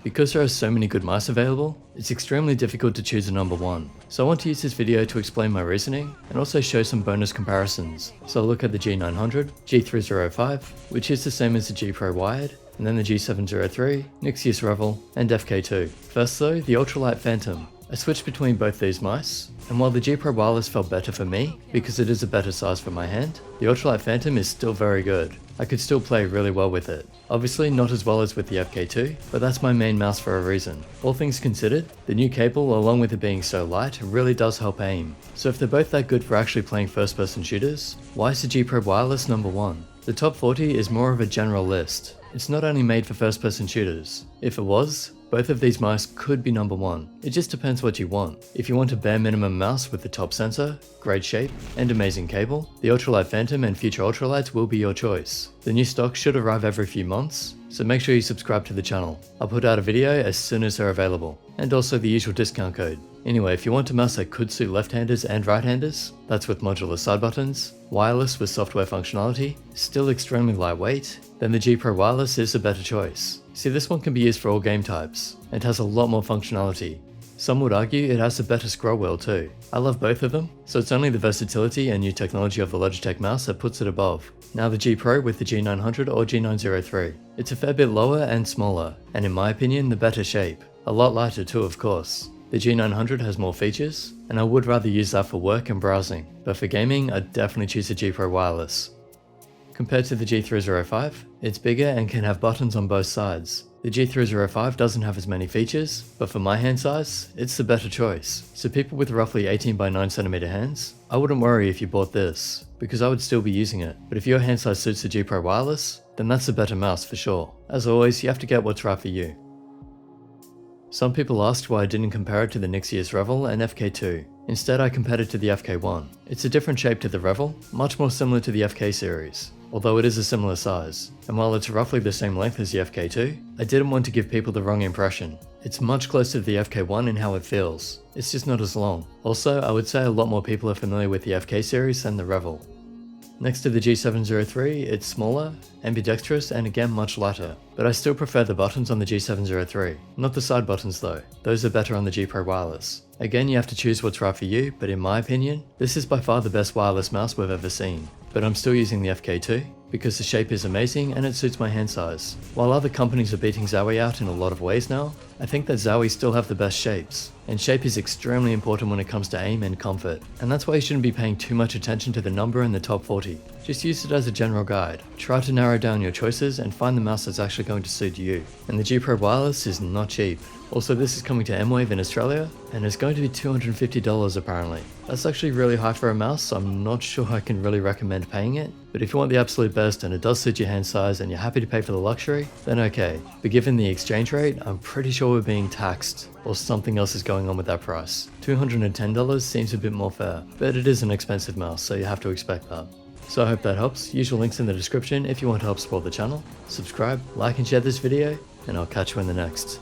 Because there are so many good mice available, it's extremely difficult to choose a number one. So I want to use this video to explain my reasoning and also show some bonus comparisons. So I'll look at the G900, G305, which is the same as the G Pro Wired, and then the G703, Nixius Revel, and FK2. First though, the Ultralight Phantom. I switched between both these mice, and while the G Pro Wireless felt better for me, because it is a better size for my hand, the Ultralight Phantom is still very good. I could still play really well with it. Obviously not as well as with the FK2, but that's my main mouse for a reason. All things considered, the new cable along with it being so light really does help aim. So if they're both that good for actually playing first person shooters, why is the G Pro Wireless number one? The top 40 is more of a general list. It's not only made for first person shooters. If it was, both of these mice could be number one. It just depends what you want. If you want a bare minimum mouse with the top sensor, great shape, and amazing cable, the Ultralight Phantom and future Ultralights will be your choice. The new stock should arrive every few months, so make sure you subscribe to the channel. I'll put out a video as soon as they're available, and also the usual discount code. Anyway, if you want a mouse that could suit left-handers and right-handers, that's with modular side buttons, wireless with software functionality, still extremely lightweight, then the G Pro Wireless is a better choice. See, this one can be used for all game types, and has a lot more functionality. Some would argue it has a better scroll wheel too. I love both of them, so it's only the versatility and new technology of the Logitech mouse that puts it above. Now the G Pro with the G900 or G903. It's a fair bit lower and smaller, and in my opinion the better shape. A lot lighter too, of course. The G900 has more features, and I would rather use that for work and browsing, but for gaming I'd definitely choose the G Pro Wireless. Compared to the G305, it's bigger and can have buttons on both sides. The G305 doesn't have as many features, but for my hand size, it's the better choice. So people with roughly 18 by 9cm hands, I wouldn't worry if you bought this, because I would still be using it. But if your hand size suits the G Pro Wireless, then that's a better mouse for sure. As always, you have to get what's right for you. Some people asked why I didn't compare it to the Nixius Revel and FK2. Instead, I compared it to the FK1. It's a different shape to the Revel, much more similar to the FK series, although it is a similar size. And while it's roughly the same length as the FK2, I didn't want to give people the wrong impression. It's much closer to the FK1 in how it feels. It's just not as long. Also, I would say a lot more people are familiar with the FK series than the Revel. Next to the G703, it's smaller, ambidextrous, and again much lighter, but I still prefer the buttons on the G703. Not the side buttons though, those are better on the G Pro Wireless. Again, you have to choose what's right for you, but in my opinion, this is by far the best wireless mouse we've ever seen. But I'm still using the FK2, because the shape is amazing and it suits my hand size. While other companies are beating Zowie out in a lot of ways now, I think that Zowie still have the best shapes. And shape is extremely important when it comes to aim and comfort. And that's why you shouldn't be paying too much attention to the number in the top 40. Just use it as a general guide. Try to narrow down your choices and find the mouse that's actually going to suit you. And the G Pro Wireless is not cheap. Also, this is coming to M-Wave in Australia, and it's going to be $250 apparently. That's actually really high for a mouse, so I'm not sure I can really recommend paying it. But if you want the absolute best and it does suit your hand size and you're happy to pay for the luxury, then okay. But given the exchange rate, I'm pretty sure we're being taxed, or something else is going on with that price. $210 seems a bit more fair, but it is an expensive mouse, so you have to expect that. So I hope that helps. Usual links in the description if you want to help support the channel. Subscribe, like and share this video, and I'll catch you in the next.